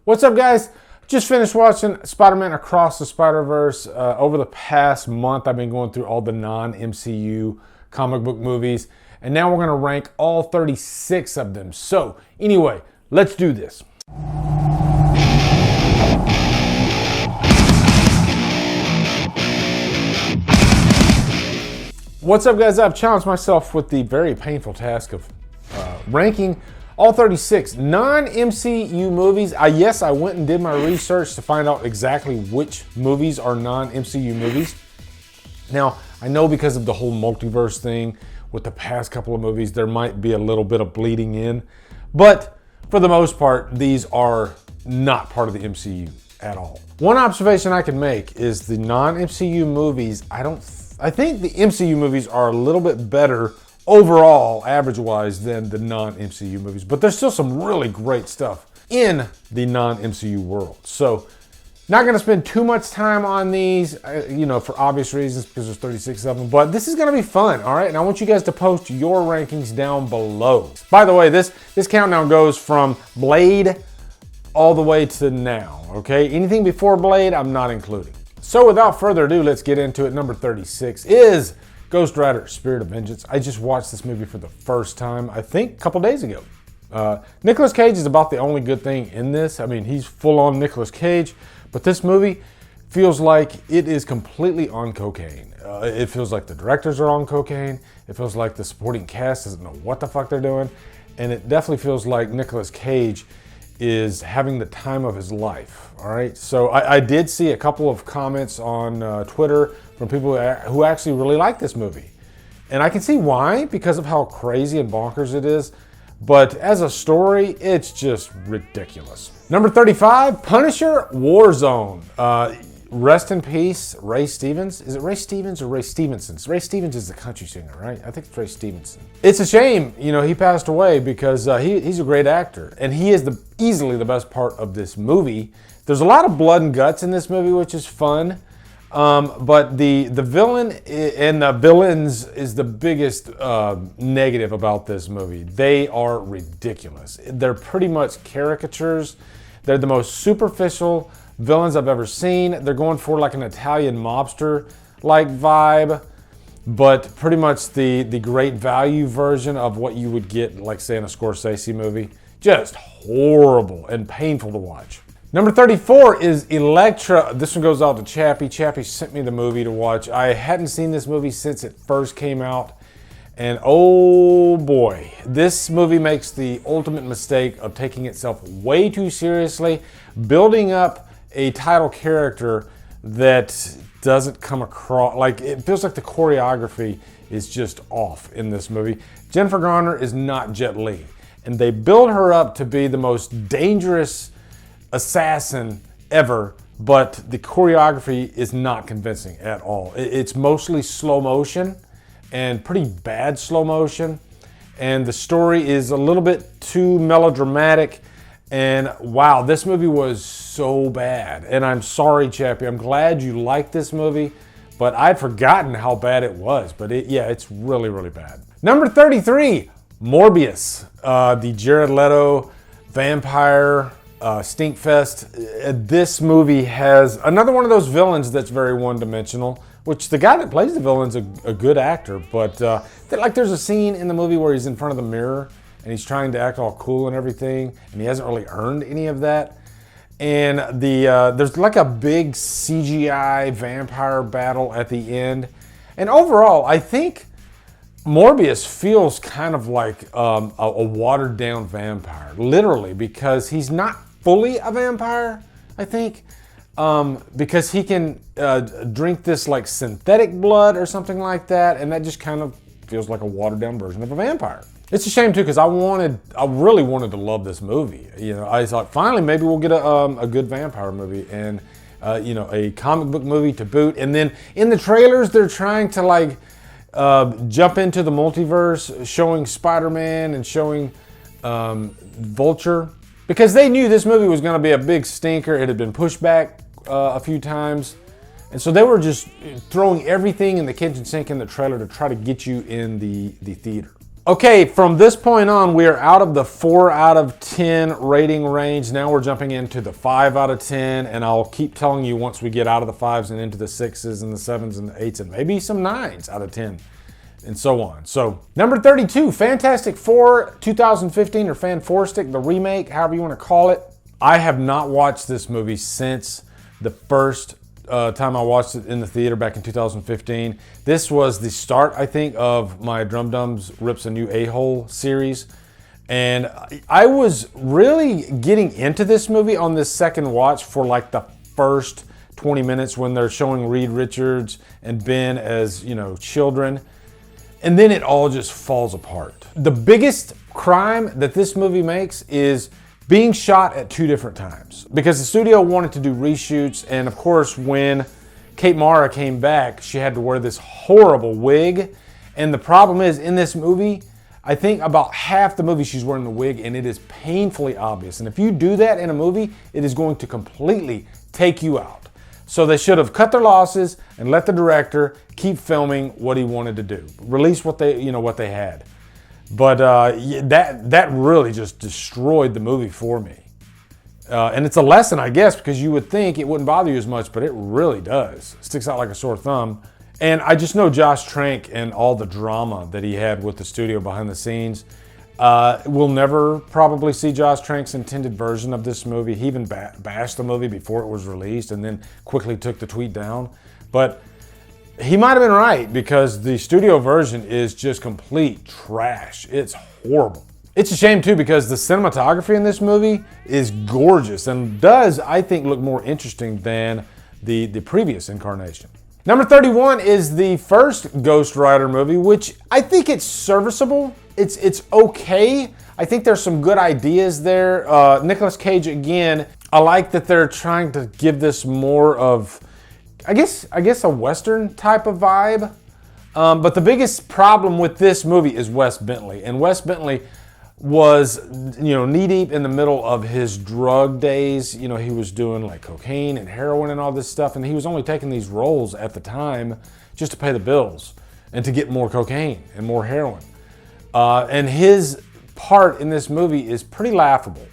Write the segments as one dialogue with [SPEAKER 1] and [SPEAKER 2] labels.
[SPEAKER 1] What's up, guys? Just finished watching Spider-Man Across the Spider-Verse. Over the past month, I've been going through all the non-MCU comic book movies, and now we're gonna rank all 36 of them. So anyway, let's do this. What's up, guys? I've challenged myself with the very painful task of ranking all 36 non-MCU movies. Yes, I went and did my research to find out exactly which movies are non-MCU movies. Now, I know because of the whole multiverse thing with the past couple of movies, there might be a little bit of bleeding in, but for the most part, these are not part of the MCU at all. One observation I can make is the non-MCU movies, I think the MCU movies are a little bit better overall, average-wise, than the non-MCU movies. But there's still some really great stuff in the non-MCU world. So, not gonna spend too much time on these, for obvious reasons, because there's 36 of them. But this is gonna be fun, all right? And I want you guys to post your rankings down below. By the way, this countdown goes from Blade all the way to now, okay? Anything before Blade, I'm not including. So without further ado, let's get into it. Number 36 is Ghost Rider, Spirit of Vengeance. I just watched this movie for the first time, I think, a couple days ago. Nicolas Cage is about the only good thing in this. I mean, he's full-on Nicolas Cage, but this movie feels like it is completely on cocaine. It feels like the directors are on cocaine. It feels like the supporting cast doesn't know what the fuck they're doing. And it definitely feels like Nicolas Cage is having the time of his life, all right? So I did see a couple of comments on Twitter from people who actually really like this movie. And I can see why, because of how crazy and bonkers it is. But as a story, it's just ridiculous. Number 35, Punisher Warzone. Rest in peace, Ray Stevens. Is it Ray Stevens or Ray Stevenson? Ray Stevens is the country singer, right? I think it's Ray Stevenson. It's a shame, he passed away because he's a great actor. And he is easily the best part of this movie. There's a lot of blood and guts in this movie, which is fun. But the villain and the villains is the biggest negative about this movie. They are ridiculous. They're pretty much caricatures. They're the most superficial villains I've ever seen. They're going for like an Italian mobster-like vibe, but pretty much the great value version of what you would get, like, say, in a Scorsese movie. Just horrible and painful to watch. Number 34 is Elektra. This one goes out to Chappie. Chappie sent me the movie to watch. I hadn't seen this movie since it first came out. And oh boy, this movie makes the ultimate mistake of taking itself way too seriously, building up a title character that doesn't come across, like, it feels like the choreography is just off in this movie. Jennifer Garner is not Jet Li, and they build her up to be the most dangerous assassin ever, but the choreography is not convincing at all. It's mostly slow motion and pretty bad slow motion, and the story is a little bit too melodramatic. And wow, this movie was so bad. And I'm sorry, Chappie, I'm glad you liked this movie, but I'd forgotten how bad it was. But it's really, really bad. Number 33, Morbius, the Jared Leto vampire stinkfest. This movie has another one of those villains that's very one-dimensional, which the guy that plays the villain's a good actor, but there's a scene in the movie where he's in front of the mirror and he's trying to act all cool and everything, and he hasn't really earned any of that. And there's like a big CGI vampire battle at the end. And overall, I think Morbius feels kind of like a watered down vampire, literally, because he's not fully a vampire, I think, because he can drink this like synthetic blood or something like that, and that just kind of feels like a watered down version of a vampire. It's a shame too, because I really wanted to love this movie. I thought finally maybe we'll get a good vampire movie and a comic book movie to boot. And then in the trailers they're trying to like jump into the multiverse, showing Spider-Man and showing Vulture, because they knew this movie was going to be a big stinker. It had been pushed back a few times, and so they were just throwing everything in the kitchen sink in the trailer to try to get you in the theater. Okay, from this point on, we are out of the 4 out of 10 rating range. Now we're jumping into the 5 out of 10, and I'll keep telling you once we get out of the 5s and into the 6s and the 7s and the 8s and maybe some 9s out of 10 and so on. So, number 32, Fantastic Four 2015 or Fanforstic, the remake, however you want to call it. I have not watched this movie since the first time I watched it in the theater back in 2015. This was the start, I think, of my Drumdums Rips a New A-Hole series. And I was really getting into this movie on this second watch for like the first 20 minutes when they're showing Reed Richards and Ben as, you know, children. And then it all just falls apart. The biggest crime that this movie makes is being shot at 2 different times because the studio wanted to do reshoots, and of course when Kate Mara came back, she had to wear this horrible wig. And the problem is, in this movie, I think about half the movie she's wearing the wig, and it is painfully obvious. And if you do that in a movie, it is going to completely take you out. So they should have cut their losses and let the director keep filming what he wanted to do, release what they, you know, what they had. But that really just destroyed the movie for me. And it's a lesson, I guess, because you would think it wouldn't bother you as much, but it really does. It sticks out like a sore thumb. And I just know Josh Trank and all the drama that he had with the studio behind the scenes. We'll never probably see Josh Trank's intended version of this movie. He even bashed the movie before it was released and then quickly took the tweet down. But he might have been right, because the studio version is just complete trash. It's horrible. It's a shame too, because the cinematography in this movie is gorgeous and does, I think, look more interesting than the previous incarnation. Number 31 is the first Ghost Rider movie, which I think it's serviceable. It's okay. I think there's some good ideas there. Nicolas Cage, again, I like that they're trying to give this more of, I guess a Western type of vibe. But the biggest problem with this movie is Wes Bentley. And Wes Bentley was, you know, knee deep in the middle of his drug days. You know, he was doing like cocaine and heroin and all this stuff. And he was only taking these roles at the time just to pay the bills and to get more cocaine and more heroin. And his part in this movie is pretty laughable.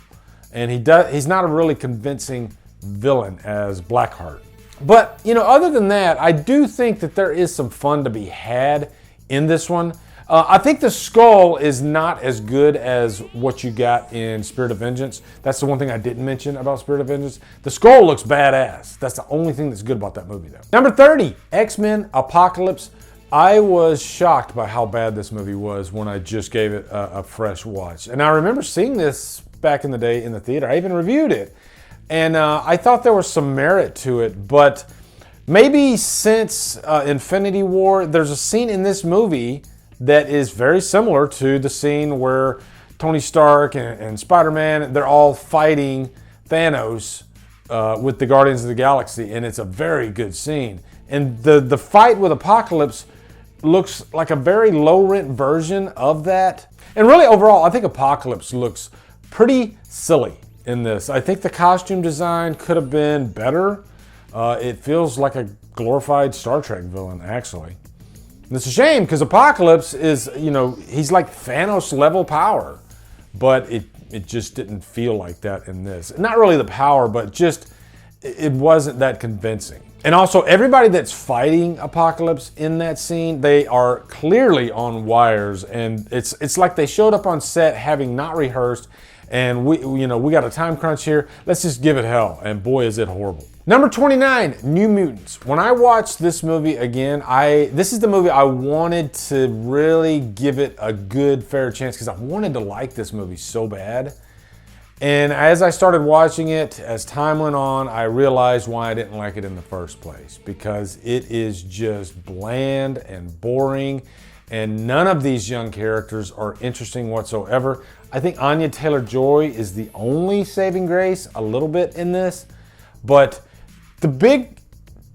[SPEAKER 1] And he's not a really convincing villain as Blackheart. But, you know, other than that, I do think that there is some fun to be had in this one. I think the skull is not as good as what you got in Spirit of Vengeance. That's the one thing I didn't mention about Spirit of Vengeance. The skull looks badass. That's the only thing that's good about that movie, though. Number 30, X-Men Apocalypse. I was shocked by how bad this movie was when I just gave it a fresh watch. And I remember seeing this back in the day in the theater. I even reviewed it. And I thought there was some merit to it, but maybe since Infinity War, there's a scene in this movie that is very similar to the scene where Tony Stark and Spider-Man, they're all fighting Thanos with the Guardians of the Galaxy, and it's a very good scene. And the fight with Apocalypse looks like a very low-rent version of that. And really, overall, I think Apocalypse looks pretty silly in this. I think the costume design could have been better. It feels like a glorified Star Trek villain, actually. And it's a shame, because Apocalypse is, you know, he's like Thanos level power, but it just didn't feel like that in this. Not really the power, but just it wasn't that convincing. And also, everybody that's fighting Apocalypse in that scene, they are clearly on wires, and it's like they showed up on set having not rehearsed. And we got a time crunch here. Let's just give it hell. And boy, is it horrible. Number 29, New Mutants. When I watched this movie again, this is the movie I wanted to really give it a good, fair chance, because I wanted to like this movie so bad. And as I started watching it, as time went on, I realized why I didn't like it in the first place. Because it is just bland and boring. And none of these young characters are interesting whatsoever. I think Anya Taylor-Joy is the only saving grace a little bit in this. But the big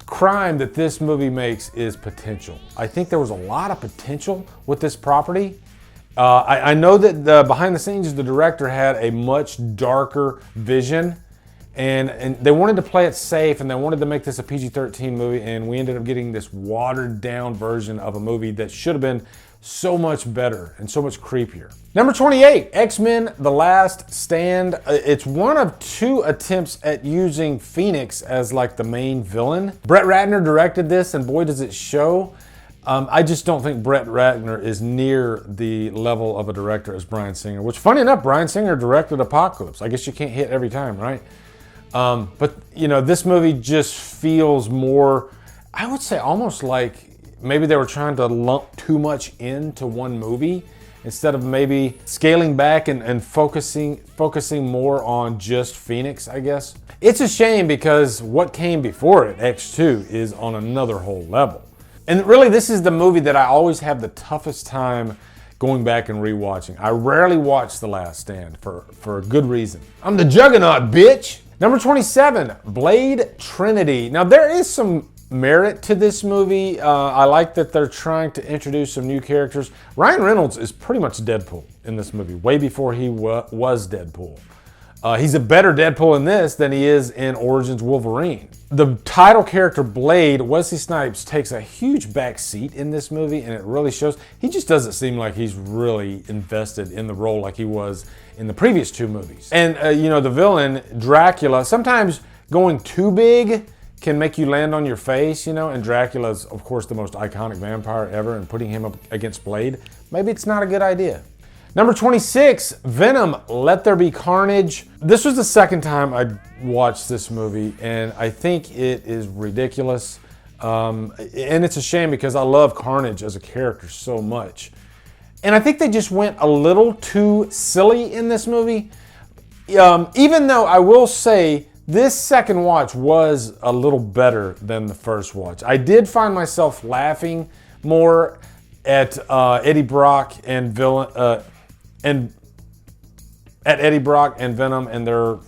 [SPEAKER 1] crime that this movie makes is potential. I think there was a lot of potential with this property. I know that behind the scenes, the director had a much darker vision. And they wanted to play it safe, and they wanted to make this a PG-13 movie, and we ended up getting this watered-down version of a movie that should have been so much better and so much creepier. Number 28, X-Men The Last Stand. It's one of 2 attempts at using Phoenix as like the main villain. Brett Ratner directed this, and boy does it show. I just don't think Brett Ratner is near the level of a director as Bryan Singer, which funny enough, Bryan Singer directed Apocalypse. I guess you can't hit every time, right? But you know, this movie just feels more, I would say almost like maybe they were trying to lump too much into one movie instead of maybe scaling back and focusing more on just Phoenix, I guess. It's a shame because what came before it, X2, is on another whole level. And really, this is the movie that I always have the toughest time going back and rewatching. I rarely watch The Last Stand for a good reason. I'm the Juggernaut, bitch! Number 27, Blade Trinity. Now, there is some merit to this movie. I like that they're trying to introduce some new characters. Ryan Reynolds is pretty much Deadpool in this movie, way before he was Deadpool. He's a better Deadpool in this than he is in Origins Wolverine. The title character Blade, Wesley Snipes, takes a huge back seat in this movie, and it really shows. He just doesn't seem like he's really invested in the role like he was in the previous 2 movies. And you know, the villain, Dracula, sometimes going too big can make you land on your face, you know, and Dracula's, of course, the most iconic vampire ever, and putting him up against Blade, maybe it's not a good idea. Number 26, Venom, Let There Be Carnage. This was the second time I watched this movie, and I think it is ridiculous. And it's a shame because I love Carnage as a character so much. And I think they just went a little too silly in this movie. Even though I will say, this second watch was a little better than the first watch. I did find myself laughing more at Eddie Brock and Eddie Brock and Venom and their,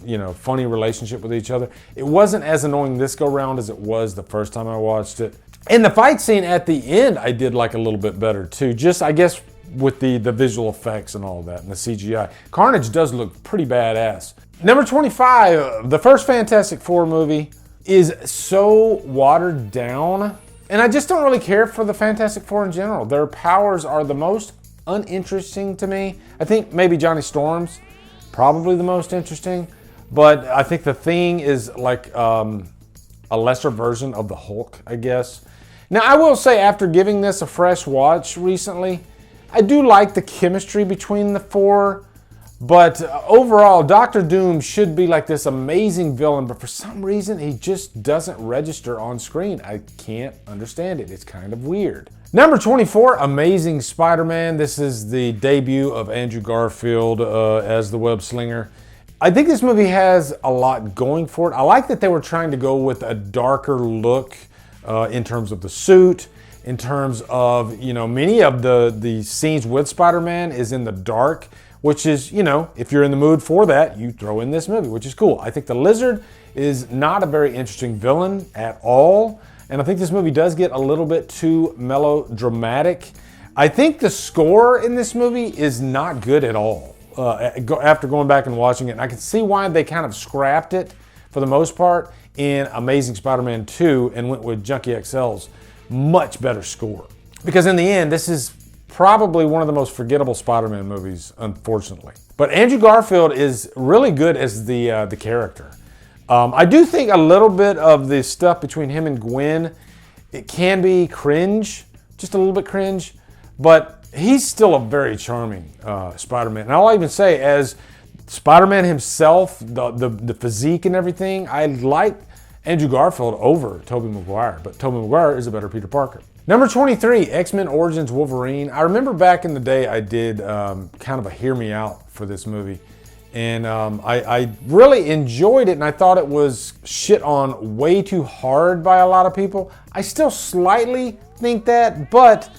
[SPEAKER 1] you know, funny relationship with each other. It wasn't as annoying this go round as it was the first time I watched it. And the fight scene at the end I did like a little bit better too. Just, I guess, with the visual effects and all that and the CGI. Carnage does look pretty badass. Number 25, the first Fantastic Four movie is so watered down. And I just don't really care for the Fantastic Four in general. Their powers are the most uninteresting to me. I think maybe Johnny Storm's probably the most interesting. But I think the Thing is like a lesser version of the Hulk, I guess. Now, I will say, after giving this a fresh watch recently, I do like the chemistry between the four. But overall, Doctor Doom should be like this amazing villain, but for some reason, he just doesn't register on screen. I can't understand it. It's kind of weird. Number 24, Amazing Spider-Man. This is the debut of Andrew Garfield as the web slinger. I think this movie has a lot going for it. I like that they were trying to go with a darker look in terms of the suit, in terms of, you know, many of the scenes with Spider-Man is in the dark, which is, you know, if you're in the mood for that, you throw in this movie, which is cool. I think the Lizard is not a very interesting villain at all, and I think this movie does get a little bit too melodramatic. I think the score in this movie is not good at all. After going back and watching it, and I can see why they kind of scrapped it, for the most part, in Amazing Spider-Man 2 and went with Junkie XL's much better score. Because in the end, this is probably one of the most forgettable Spider-Man movies, unfortunately. But Andrew Garfield is really good as the character. I do think a little bit of the stuff between him and Gwen, it can be cringe, just a little bit cringe, but he's still a very charming Spider-Man. And I'll even say, as Spider-Man himself, the physique and everything, I like Andrew Garfield over Tobey Maguire, but Tobey Maguire is a better Peter Parker. Number 23, X-Men Origins Wolverine. I remember back in the day I did kind of a hear me out for this movie. And I really enjoyed it, and I thought it was shit on way too hard by a lot of people. I still slightly think that, but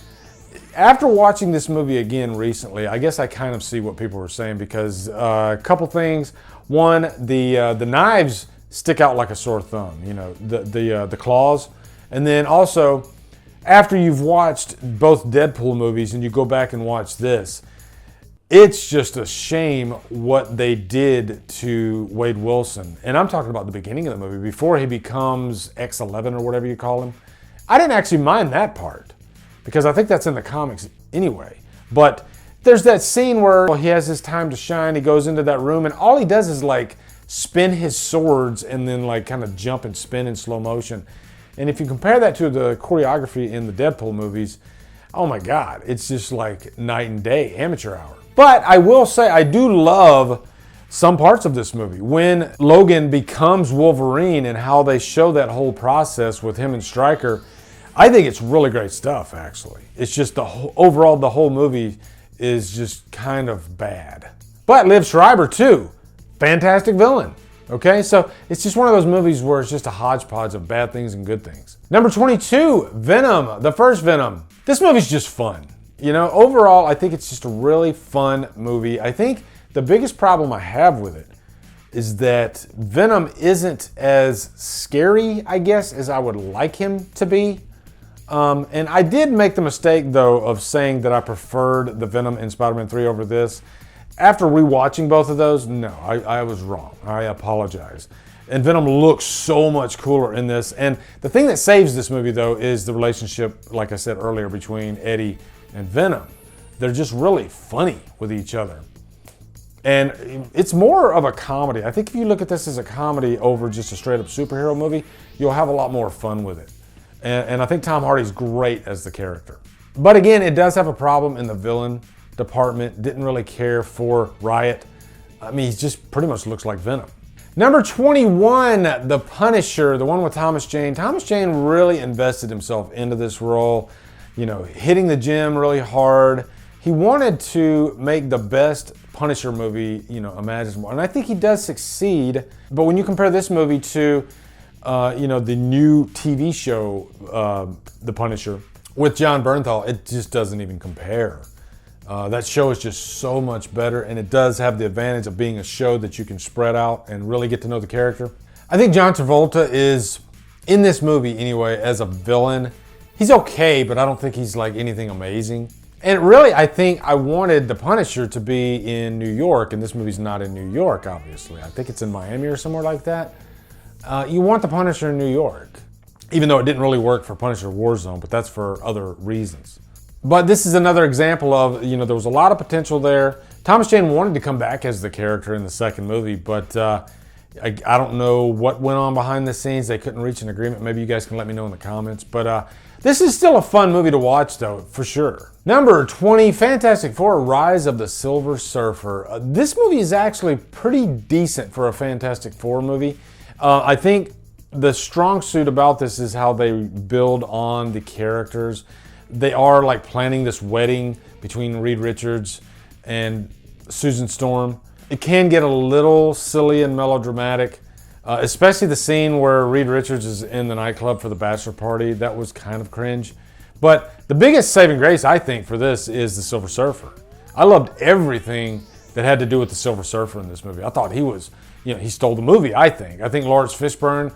[SPEAKER 1] after watching this movie again recently, I guess I kind of see what people were saying, because a couple things. One, the knives stick out like a sore thumb, you know, the claws. And then also, after you've watched both Deadpool movies and you go back and watch this, it's just a shame what they did to Wade Wilson. And I'm talking about the beginning of the movie, before he becomes X11 or whatever you call him. I didn't actually mind that part, because I think that's in the comics anyway. But there's that scene where he has his time to shine. He goes into that room and all he does is like spin his swords and then like kind of jump and spin in slow motion. And if you compare that to the choreography in the Deadpool movies, oh my God, it's just like night and day, amateur hour. But I will say I do love some parts of this movie. When Logan becomes Wolverine and how they show that whole process with him and Stryker, I think it's really great stuff, actually. It's just overall, the whole movie is just kind of bad. But Liv Schreiber, too. Fantastic villain. Okay, so it's just one of those movies where it's just a hodgepodge of bad things and good things. Number 22, Venom, the first Venom. This movie's just fun. You know, overall, I think it's just a really fun movie. I think the biggest problem I have with it is that Venom isn't as scary, I guess, as I would like him to be. And I did make the mistake, though, of saying that I preferred the Venom in Spider-Man 3 over this. After rewatching both of those, no, I was wrong. I apologize. And Venom looks so much cooler in this. And the thing that saves this movie, though, is the relationship, like I said earlier, between Eddie and Venom. They're just really funny with each other. And it's more of a comedy. I think if you look at this as a comedy over just a straight up superhero movie, you'll have a lot more fun with it. And I think Tom Hardy's great as the character. But again, it does have a problem in the villain department. Didn't really care for Riot. I mean, he just pretty much looks like Venom. Number 21, The Punisher, the one with Thomas Jane. Thomas Jane really invested himself into this role, you know, hitting the gym really hard. He wanted to make the best Punisher movie, you know, imaginable. And I think he does succeed. But when you compare this movie to, you know, the new TV show, The Punisher, with Jon Bernthal, it just doesn't even compare. That show is just so much better, and it does have the advantage of being a show that you can spread out and really get to know the character. I think John Travolta is, in this movie anyway, as a villain, he's okay, but I don't think he's like anything amazing. And really, I think I wanted the Punisher to be in New York, and this movie's not in New York, obviously. I think it's in Miami or somewhere like that. You want the Punisher in New York, even though it didn't really work for Punisher Warzone, but that's for other reasons. But this is another example of, you know, there was a lot of potential there. Thomas Jane wanted to come back as the character in the second movie, but I don't know what went on behind the scenes. They couldn't reach an agreement. Maybe you guys can let me know in the comments. But this is still a fun movie to watch, though, for sure. Number 20, Fantastic Four, Rise of the Silver Surfer. This movie is actually pretty decent for a Fantastic Four movie. I think the strong suit about this is how they build on the characters. They are like planning this wedding between Reed Richards and Susan Storm. It can get a little silly and melodramatic, especially the scene where Reed Richards is in the nightclub for the bachelor party. That was kind of cringe. But the biggest saving grace, I think, for this is the Silver Surfer. I loved everything that had to do with the Silver Surfer in this movie. I thought he was, you know, he stole the movie, I think. I think Lawrence Fishburne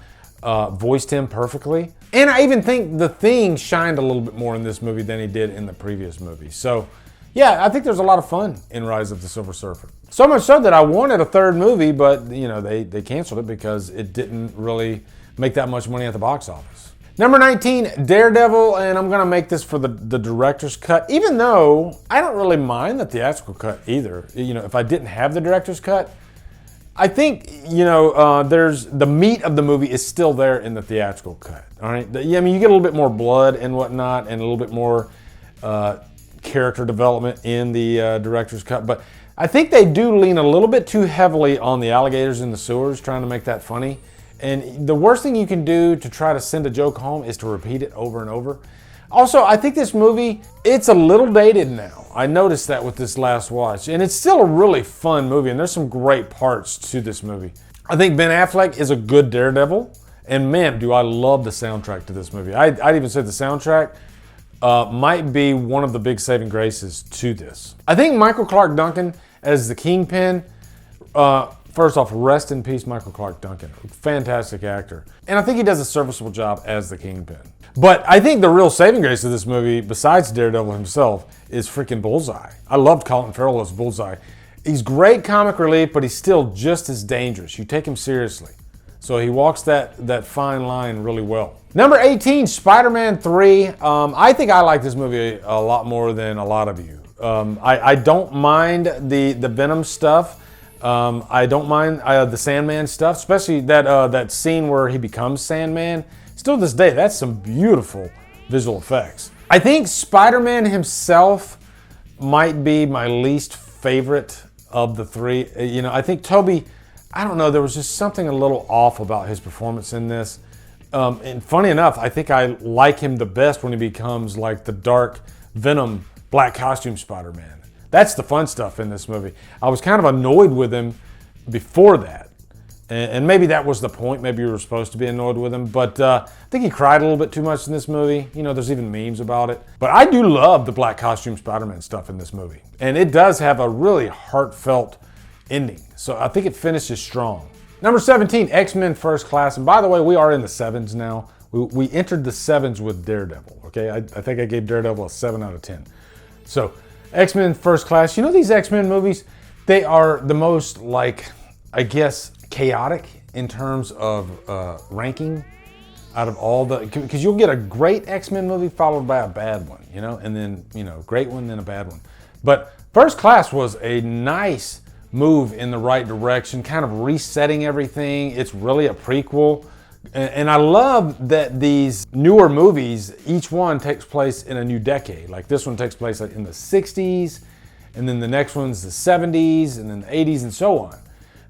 [SPEAKER 1] voiced him perfectly. And I even think the Thing shined a little bit more in this movie than he did in the previous movie. So, yeah, I think there's a lot of fun in Rise of the Silver Surfer. So much so that I wanted a third movie, but, you know, they canceled it because it didn't really make that much money at the box office. Number 19, Daredevil, and I'm going to make this for the director's cut, even though I don't really mind the theatrical cut either. You know, if I didn't have the director's cut, I think, you know, there's the meat of the movie is still there in the theatrical cut. All right. I mean, you get a little bit more blood and whatnot, and a little bit more character development in the director's cut. But I think they do lean a little bit too heavily on the alligators in the sewers, trying to make that funny. And the worst thing you can do to try to send a joke home is to repeat it over and over. Also, I think this movie, it's a little dated now. I noticed that with this last watch. And it's still a really fun movie, and there's some great parts to this movie. I think Ben Affleck is a good Daredevil. And man, do I love the soundtrack to this movie. I'd even say the soundtrack might be one of the big saving graces to this. I think Michael Clarke Duncan as the Kingpin, first off, rest in peace, Michael Clarke Duncan. Fantastic actor. And I think he does a serviceable job as the Kingpin. But I think the real saving grace of this movie, besides Daredevil himself, is freaking Bullseye. I loved Colin Farrell as Bullseye. He's great comic relief, but he's still just as dangerous. You take him seriously. So he walks that fine line really well. Number 18, Spider-Man 3. I think I like this movie a lot more than a lot of you. I don't mind the Venom stuff. I don't mind the Sandman stuff, especially that scene where he becomes Sandman. Still to this day, that's some beautiful visual effects. I think Spider-Man himself might be my least favorite of the three. You know, I think Tobey, I don't know, there was just something a little off about his performance in this. And funny enough, I think I like him the best when he becomes like the dark Venom black costume Spider-Man. That's the fun stuff in this movie. I was kind of annoyed with him before that. And maybe that was the point. Maybe you were supposed to be annoyed with him. But I think he cried a little bit too much in this movie. You know, there's even memes about it. But I do love the black costume Spider-Man stuff in this movie. And it does have a really heartfelt ending. So I think it finishes strong. Number 17, X-Men First Class. And by the way, we are in the 7s now. We entered the 7s with Daredevil, okay? I think I gave Daredevil a 7 out of 10. So X-Men First Class. You know, these X-Men movies, they are the most, like, I guess, chaotic in terms of ranking out of all the, because you'll get a great X-Men movie followed by a bad one, you know, and then, you know, great one, then a bad one. But First Class was a nice move in the right direction, kind of resetting everything. It's really a prequel. And I love that these newer movies, each one takes place in a new decade. Like this one takes place in the 60s, and then the next one's the 70s, and then the 80s, and so on.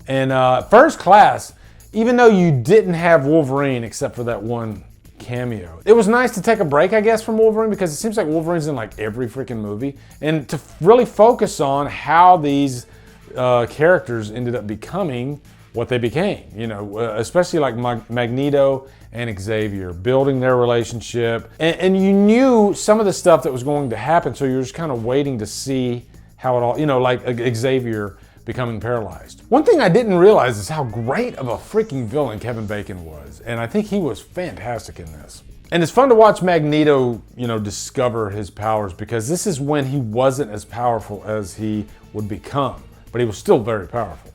[SPEAKER 1] And First Class, even though you didn't have Wolverine except for that one cameo, it was nice to take a break, I guess, from Wolverine, because it seems like Wolverine's in like every freaking movie, and to really focus on how these characters ended up becoming what they became, you know, especially like Magneto and Xavier, building their relationship. And you knew some of the stuff that was going to happen, so you're just kind of waiting to see how it all, you know, like Xavier becoming paralyzed. One thing I didn't realize is how great of a freaking villain Kevin Bacon was, and I think he was fantastic in this. And it's fun to watch Magneto, you know, discover his powers, because this is when he wasn't as powerful as he would become, but he was still very powerful.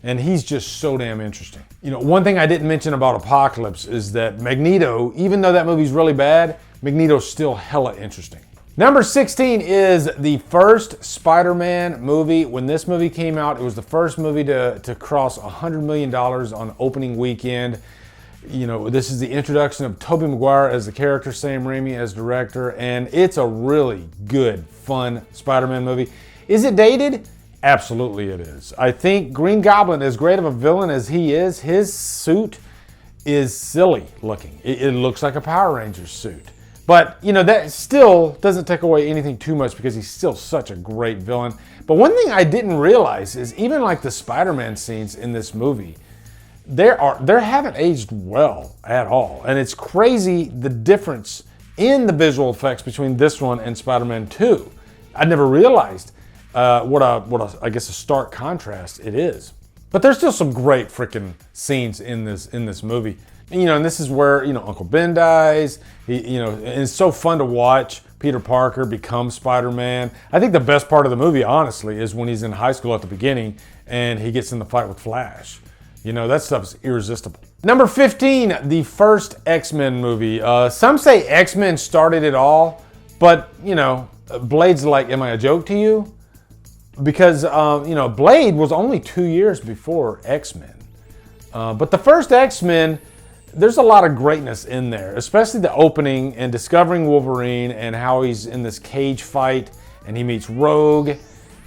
[SPEAKER 1] And he's just so damn interesting. You know, one thing I didn't mention about Apocalypse is that Magneto, even though that movie's really bad, Magneto's still hella interesting. Number 16 is the first Spider-Man movie. When this movie came out, it was the first movie to cross $100 million on opening weekend. You know, this is the introduction of Tobey Maguire as the character, Sam Raimi as director, and it's a really good, fun Spider-Man movie. Is it dated? Absolutely it is. I think Green Goblin, as great of a villain as he is, his suit is silly looking. It looks like a Power Rangers suit. But, you know, that still doesn't take away anything too much because he's still such a great villain. But one thing I didn't realize is even like the Spider-Man scenes in this movie, they haven't aged well at all. And it's crazy the difference in the visual effects between this one and Spider-Man 2. I never realized what I guess a stark contrast it is. But there's still some great freaking scenes in this movie. And, you know, and this is where, you know, Uncle Ben dies. You know, and it's so fun to watch Peter Parker become Spider-Man. I think the best part of the movie, honestly, is when he's in high school at the beginning and he gets in the fight with Flash. You know, that stuff is irresistible. Number 15, the first X-Men movie. Some say X-Men started it all, but, you know, Blade's like, am I a joke to you? Because, you know, Blade was only 2 years before X-Men. But the first X-Men, there's a lot of greatness in there, especially the opening and discovering Wolverine and how he's in this cage fight and he meets Rogue,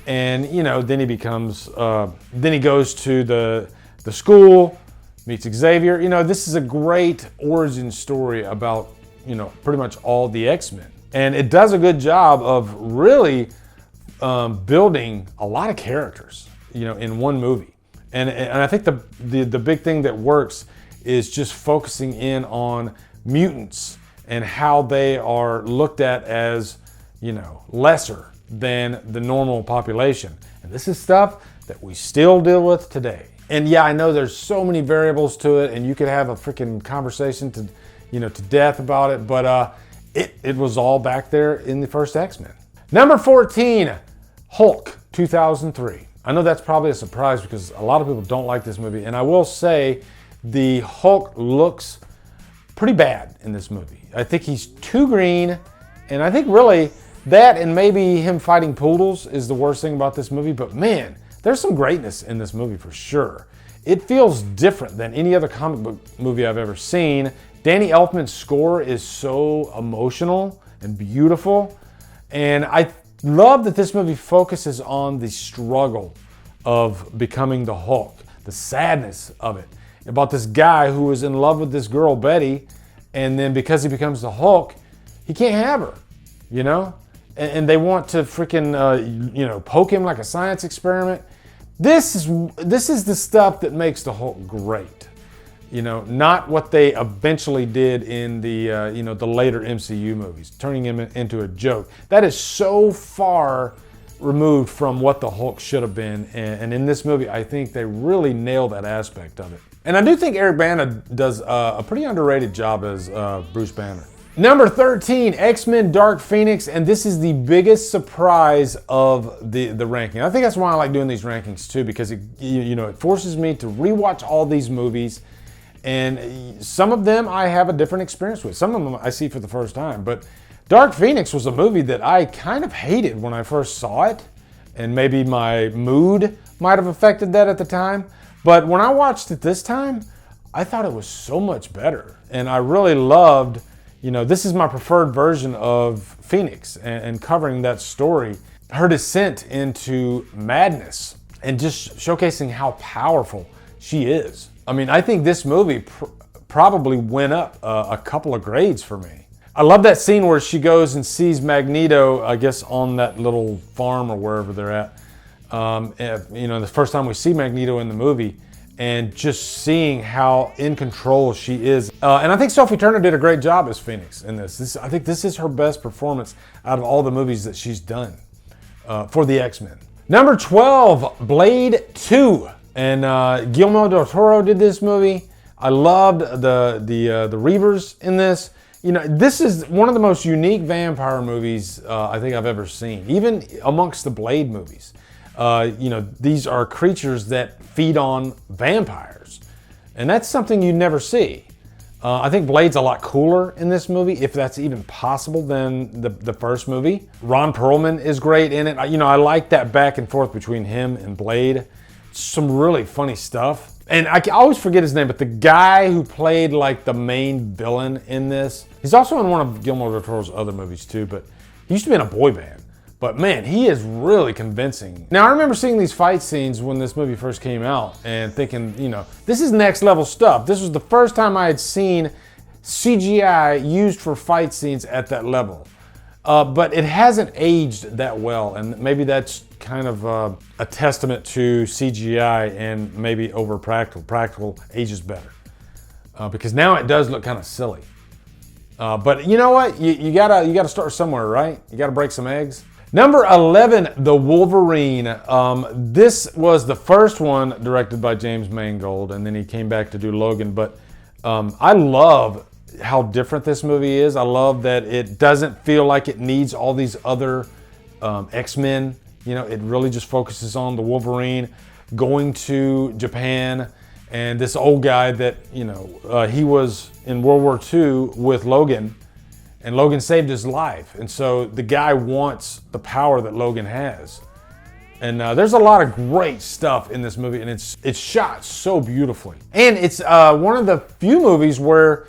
[SPEAKER 1] and, you know, then he becomes, then he goes to the school, meets Xavier. You know, this is a great origin story about, you know, pretty much all the X-Men. And it does a good job of really building a lot of characters, you know, in one movie. And I think the big thing that works is just focusing in on mutants and how they are looked at as, you know, lesser than the normal population. And this is stuff that we still deal with today. And yeah, I know there's so many variables to it, and you could have a freaking conversation to, you know, to death about it, but it was all back there in the first X-Men. Number 14, Hulk, 2003. I know that's probably a surprise because a lot of people don't like this movie, and I will say the Hulk looks pretty bad in this movie. I think he's too green, and I think really that and maybe him fighting poodles is the worst thing about this movie, but man, there's some greatness in this movie for sure. It feels different than any other comic book movie I've ever seen. Danny Elfman's score is so emotional and beautiful, and I love that this movie focuses on the struggle of becoming the Hulk, the sadness of it, about this guy who is in love with this girl, Betty, and then because he becomes the Hulk, he can't have her, you know? And they want to freaking, poke him like a science experiment. This is the stuff that makes the Hulk great, you know, not what they eventually did in the, the later MCU movies, turning him into a joke. That is so far removed from what the Hulk should have been, and in this movie, I think they really nailed that aspect of it. And I do think Eric Bana does a pretty underrated job as Bruce Banner. Number 13, X-Men Dark Phoenix, and this is the biggest surprise of the ranking. I think that's why I like doing these rankings too, because it forces me to rewatch all these movies, and some of them I have a different experience with. Some of them I see for the first time, but Dark Phoenix was a movie that I kind of hated when I first saw it, and maybe my mood might have affected that at the time. But when I watched it this time, I thought it was so much better, and I really loved. This is my preferred version of Phoenix and covering that story, her descent into madness and just showcasing how powerful she is. I mean, I think this movie probably went up a couple of grades for me. I love that scene where she goes and sees Magneto, I guess, on that little farm or wherever they're at. The first time we see Magneto in the movie, and just seeing how in control she is. And I think Sophie Turner did a great job as Phoenix in this. I think this is her best performance out of all the movies that she's done for the X-Men. Number 12, Blade 2. And Guillermo del Toro did this movie. I loved the Reavers in this. This is one of the most unique vampire movies I think I've ever seen, even amongst the Blade movies. These are creatures that feed on vampires, and that's something you never see. I think Blade's a lot cooler in this movie, if that's even possible, than the first movie. Ron Perlman is great in it. I like that back and forth between him and Blade. Some really funny stuff. And I always forget his name, but the guy who played like the main villain in this, he's also in one of Guillermo del Toro's other movies too, but he used to be in a boy band. But man, he is really convincing. Now, I remember seeing these fight scenes when this movie first came out and thinking, this is next level stuff. This was the first time I had seen CGI used for fight scenes at that level. But it hasn't aged that well, and maybe that's kind of a testament to CGI and maybe over practical. Practical ages better. Because now it does look kind of silly. But you know what? You gotta start somewhere, right? You gotta break some eggs. Number 11, The Wolverine. This was the first one directed by James Mangold, and then he came back to do Logan. But I love how different this movie is. I love that it doesn't feel like it needs all these other X-Men. It really just focuses on the Wolverine going to Japan, and this old guy that, he was in World War II with Logan, and Logan saved his life. And so the guy wants the power that Logan has. And there's a lot of great stuff in this movie, and it's shot so beautifully. And it's one of the few movies where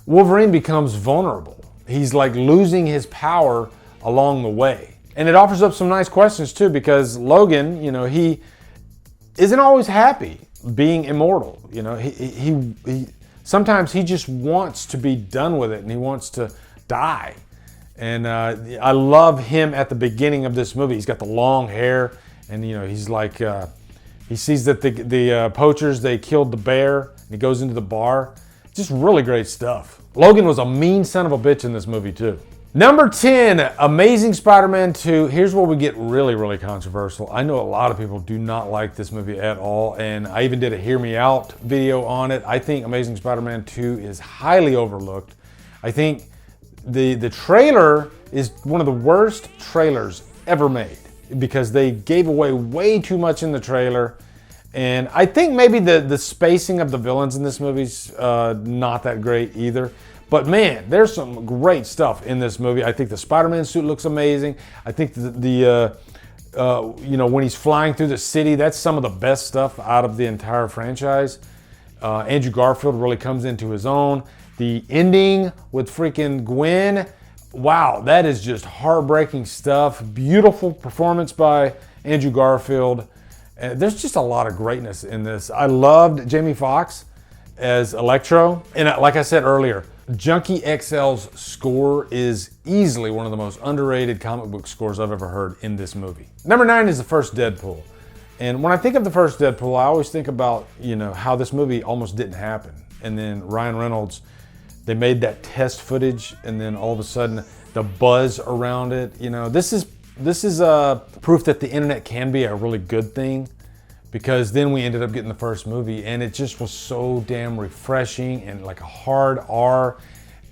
[SPEAKER 1] Wolverine becomes vulnerable. He's like losing his power along the way. And it offers up some nice questions too, because Logan, he isn't always happy being immortal. He sometimes he just wants to be done with it, and he wants to die. And I love him at the beginning of this movie. He's got the long hair, and he's like he sees that the poachers, they killed the bear, and he goes into the bar. Just really great stuff. Logan was a mean son of a bitch in this movie too. Number 10, Amazing Spider-Man 2. Here's where we get really, really controversial. I know a lot of people do not like this movie at all, and I even did a Hear Me Out video on it. I think Amazing Spider-Man 2 is highly overlooked. I think the trailer is one of the worst trailers ever made, because they gave away way too much in the trailer, And I think maybe the spacing of the villains in this movie's not that great either. But man, there's some great stuff in this movie. I think the Spider-Man suit looks amazing. I think when he's flying through the city, that's some of the best stuff out of the entire franchise. Andrew Garfield really comes into his own. The ending with freaking Gwen, wow, that is just heartbreaking stuff. Beautiful performance by Andrew Garfield. There's just a lot of greatness in this. I loved Jamie Foxx as Electro. And like I said earlier, Junkie XL's score is easily one of the most underrated comic book scores I've ever heard in this movie. Number 9 is the first Deadpool. And when I think of the first Deadpool, I always think about, how this movie almost didn't happen. And then Ryan Reynolds, they made that test footage, and then all of a sudden the buzz around it. This is proof that the internet can be a really good thing, because then we ended up getting the first movie, and it just was so damn refreshing and like a hard R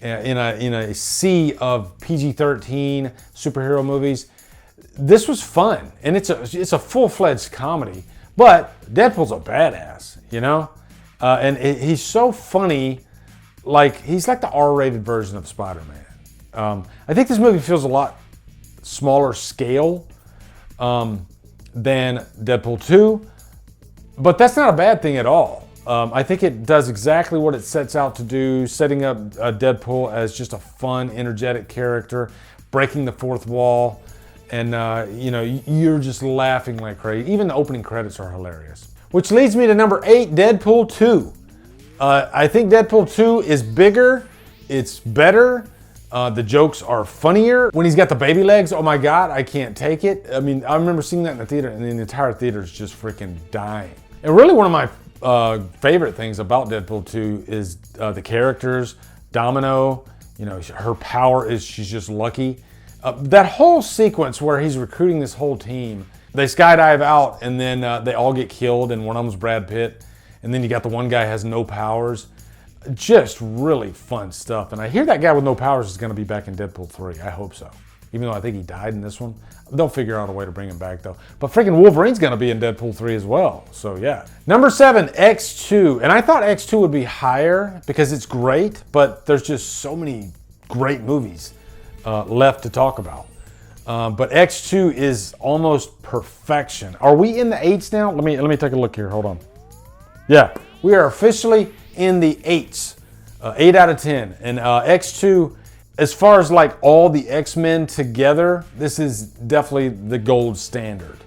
[SPEAKER 1] in a sea of PG-13 superhero movies. This was fun, and it's a full-fledged comedy. But Deadpool's a badass, and he's so funny. Like, he's like the R-rated version of Spider-Man. I think this movie feels a lot smaller scale than Deadpool 2, but that's not a bad thing at all. I think it does exactly what it sets out to do, setting up Deadpool as just a fun, energetic character, breaking the fourth wall, and you're just laughing like crazy. Even the opening credits are hilarious. Which leads me to number 8, Deadpool 2. I think Deadpool 2 is bigger, it's better, the jokes are funnier. When he's got the baby legs, oh my God, I can't take it. I mean, I remember seeing that in the theater, and the entire theater is just freaking dying. And really one of my favorite things about Deadpool 2 is the characters. Domino, her power is she's just lucky. That whole sequence where he's recruiting this whole team, they skydive out, and then they all get killed, and one of them's Brad Pitt. And then you got the one guy has no powers. Just really fun stuff. And I hear that guy with no powers is going to be back in Deadpool 3. I hope so. Even though I think he died in this one. They'll figure out a way to bring him back though. But freaking Wolverine's going to be in Deadpool 3 as well. So yeah. Number 7, X2. And I thought X2 would be higher because it's great, but there's just so many great movies left to talk about. But X2 is almost perfection. Are we in the 8s now? Let me take a look here. Hold on. Yeah, we are officially in the 8s, 8 out of 10. And X2, as far as like all the X-Men together, this is definitely the gold standard.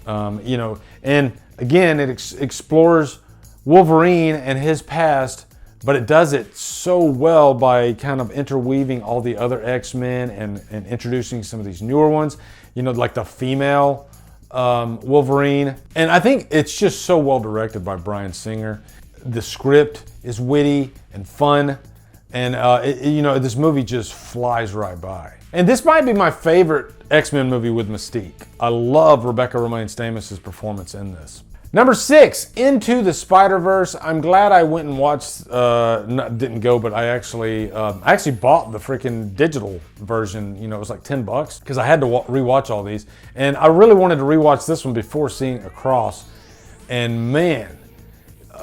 [SPEAKER 1] And again, it explores Wolverine and his past, but it does it so well by kind of interweaving all the other X-Men and introducing some of these newer ones, like the female Wolverine. And I think it's just so well directed by Bryan Singer. The script is witty and fun, and this movie just flies right by. And this might be my favorite X-Men movie with Mystique. I love Rebecca Romijn Stamos' performance in this. Number 6, Into the Spider-Verse. I'm glad I went and watched, didn't go, but I actually bought the freaking digital version. It was like $10 because I had to rewatch all these. And I really wanted to rewatch this one before seeing Across. And man,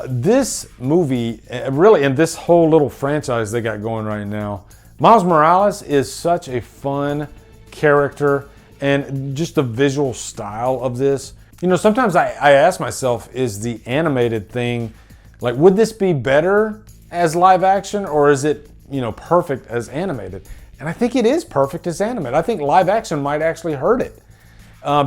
[SPEAKER 1] this movie, really, and this whole little franchise they got going right now, Miles Morales is such a fun character, and just the visual style of this. Sometimes I ask myself, is the animated thing, like, would this be better as live action, or is it, perfect as animated? And I think it is perfect as animated. I think live action might actually hurt it.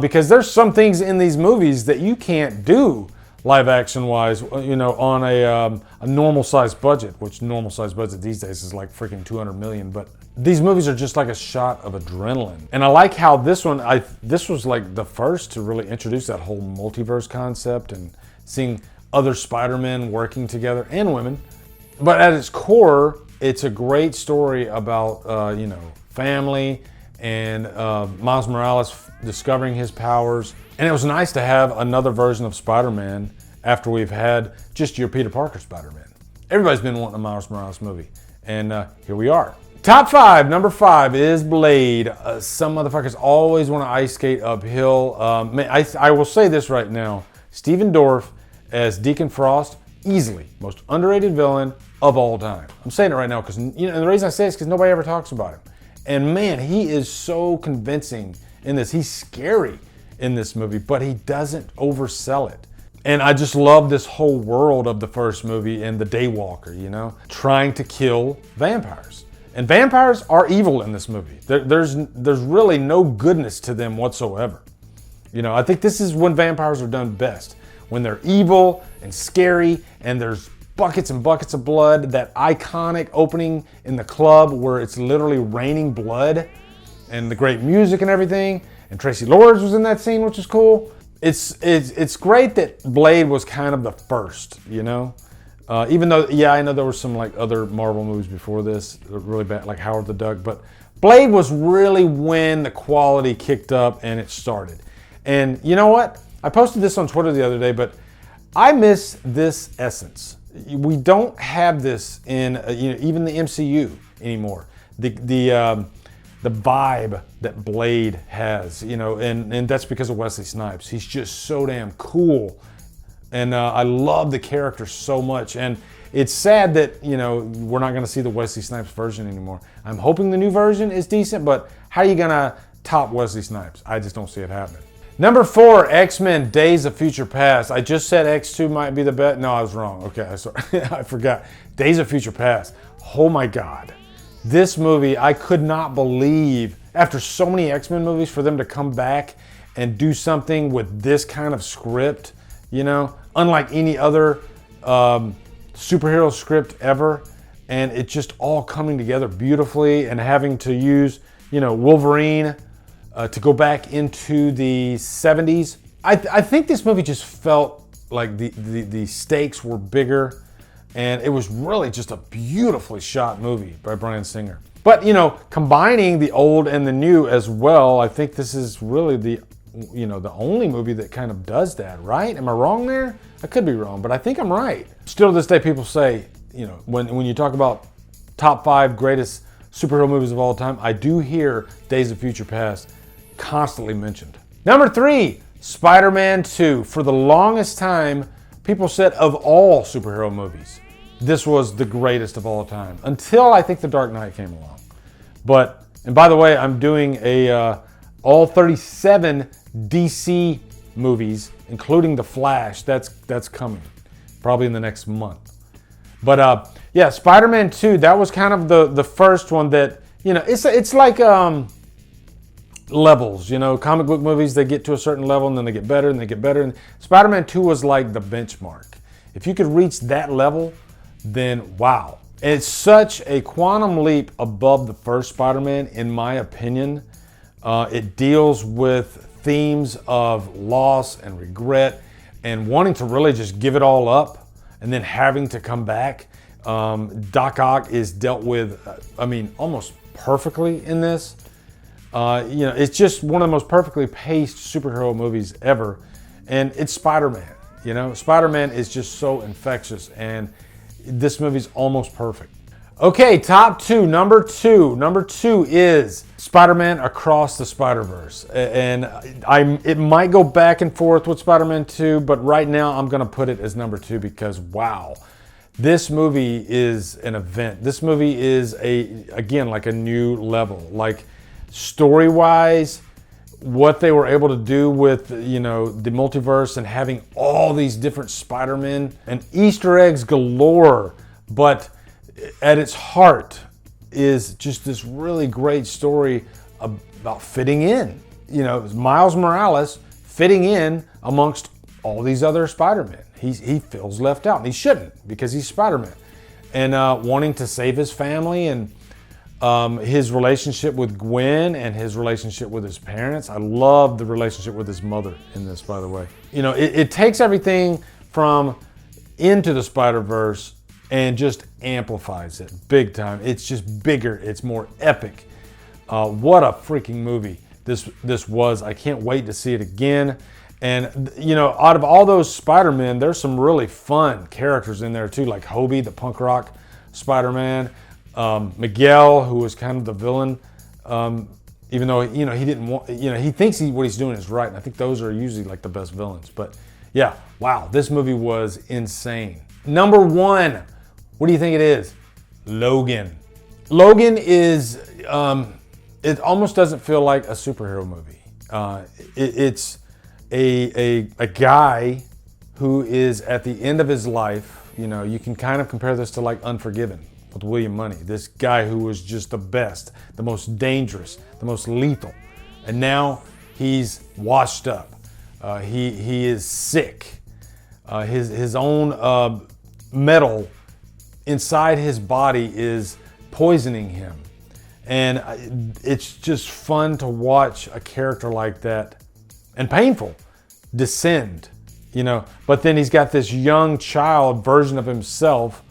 [SPEAKER 1] Because there's some things in these movies that you can't do live action wise, on a normal sized budget, which normal sized budget these days is like freaking 200 million. But these movies are just like a shot of adrenaline. And I like how this one, this was like the first to really introduce that whole multiverse concept and seeing other Spider-Men working together, and women. But at its core, it's a great story about, family and Miles Morales discovering his powers. And it was nice to have another version of Spider-Man after we've had just your Peter Parker Spider-Man. Everybody's been wanting a Miles Morales movie, and here we are. Top 5, number 5 is Blade. Some motherfuckers always want to ice skate uphill. I will say this right now. Stephen Dorff as Deacon Frost, easily most underrated villain of all time. I'm saying it right now because, you know, and the reason I say it is because nobody ever talks about him. And man, he is so convincing in this. He's scary in this movie, but he doesn't oversell it. And I just love this whole world of the first movie and the Daywalker, you know, trying to kill vampires. And vampires are evil in this movie. There's really no goodness to them whatsoever. You know, I think this is when vampires are done best. When they're evil and scary and there's buckets and buckets of blood. That iconic opening in the club where it's literally raining blood and the great music and everything. And Tracy Lords was in that scene, which is cool. It's great that Blade was kind of the first, you know? Even though, yeah, I know there were some like other Marvel movies before this, really bad, like Howard the Duck, but Blade was really when the quality kicked up and it started. And you know what? I posted this on Twitter the other day, but I miss this essence. We don't have this in you know, even the MCU anymore. The vibe that Blade has, you know, and that's because of Wesley Snipes. He's just so damn cool. And I love the character so much. And it's sad that, you know, we're not going to see the Wesley Snipes version anymore. I'm hoping the new version is decent, but how are you going to top Wesley Snipes? I just don't see it happening. Number 4, X-Men Days of Future Past. I just said X2 might be the bet. No, I was wrong. Okay, sorry. I forgot. Days of Future Past. Oh my God. This movie, I could not believe, after so many X-Men movies, for them to come back and do something with this kind of script, you know, unlike any other superhero script ever. And it just all coming together beautifully, and having to use, you know, Wolverine to go back into the 70s. I think this movie just felt like the stakes were bigger, and it was really just a beautifully shot movie by Bryan Singer. But, you know, combining the old and the new as well, I think this is really the, you know, the only movie that kind of does that, right? Am I wrong there? I could be wrong, but I think I'm right. Still to this day, people say, you know, when you talk about top 5 greatest superhero movies of all time, I do hear Days of Future Past constantly mentioned. Number 3, Spider-Man 2. For the longest time, people said of all superhero movies, this was the greatest of all time, until I think The Dark Knight came along. But, and by the way, I'm doing a all 37 DC movies, including The Flash. That's coming, probably in the next month. But yeah, Spider-Man 2, that was kind of the first one that, you know, it's like levels, you know, comic book movies, they get to a certain level and then they get better and they get better. And Spider-Man 2 was like the benchmark. If you could reach that level, then wow. It's such a quantum leap above the first Spider-Man, in my opinion. It deals with themes of loss and regret and wanting to really just give it all up and then having to come back. Doc Ock is dealt with, I mean, almost perfectly in this. You know, it's just one of the most perfectly paced superhero movies ever. And it's Spider-Man, you know? Spider-Man is just so infectious, and this movie's almost perfect. Okay, top 2, number 2. Number 2 is Spider-Man Across the Spider-Verse. And it might go back and forth with Spider-Man 2, but right now I'm gonna put it as number 2 because wow. This movie is an event. This movie is again, like a new level. Like, story-wise, what they were able to do with, you know, the multiverse and having all these different Spider-Men and Easter eggs galore, but at its heart is just this really great story about fitting in. You know, Miles Morales fitting in amongst all these other Spider-Men. He feels left out, and he shouldn't, because he's Spider-Man. And wanting to save his family, and his relationship with Gwen and his relationship with his parents. I love the relationship with his mother in this, by the way. You know, it takes everything from Into the Spider-Verse and just amplifies it big time. It's just bigger. It's more epic. What a freaking movie this was. I can't wait to see it again. And, you know, out of all those Spider-Men, there's some really fun characters in there too, like Hobie, the punk rock Spider-Man. Miguel, who was kind of the villain, even though, you know, he didn't want, you know, he thinks what he's doing is right. And I think those are usually like the best villains. But, Yeah, wow, this movie was insane. Number 1, what do you think it is? Logan. Logan is, it almost doesn't feel like a superhero movie. It's a guy who is at the end of his life. You know, you can kind of compare this to like Unforgiven with William Money. This guy who was just the best, the most dangerous, the most lethal. And now he's washed up. He is sick. His own metal inside his body is poisoning him. And it's just fun to watch a character like that, and painful, descend, you know. But then he's got this young child version of himself,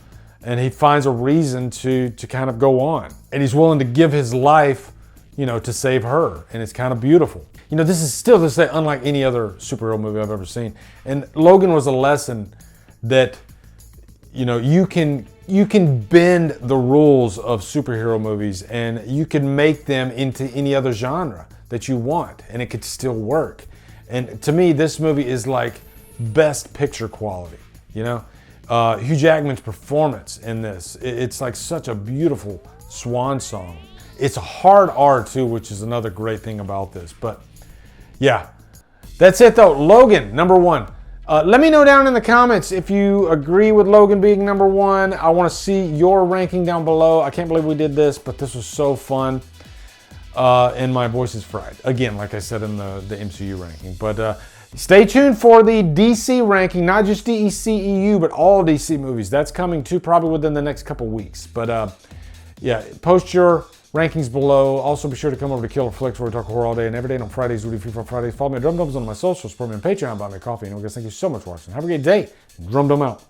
[SPEAKER 1] and he finds a reason to kind of go on. And he's willing to give his life, you know, to save her. And it's kind of beautiful. You know, this is still to say unlike any other superhero movie I've ever seen. And Logan was a lesson that, you know, you can bend the rules of superhero movies and you can make them into any other genre that you want, and it could still work. And to me, this movie is like best picture quality, you know? Hugh Jackman's performance in this, it's like such a beautiful swan song. It's a hard R too, which is another great thing about this. But yeah, that's it though. Logan, number 1. Let me know down in the comments if you agree with Logan being number 1. I want to see your ranking down below. I can't believe we did this, but this was so fun. And my voice is fried. Again, like I said in the MCU ranking. But stay tuned for the DC ranking, not just DCEU, but all DC movies. That's coming too, probably within the next couple weeks. But yeah, post your rankings below. Also, be sure to come over to Killer Flicks, where we talk horror all day and every day. And on Fridays, we do Free for Fridays. Follow me at Drumdums on my socials. Support me on Patreon. Buy me coffee. And guys, thank you so much for watching. Have a great day. Drumdum out.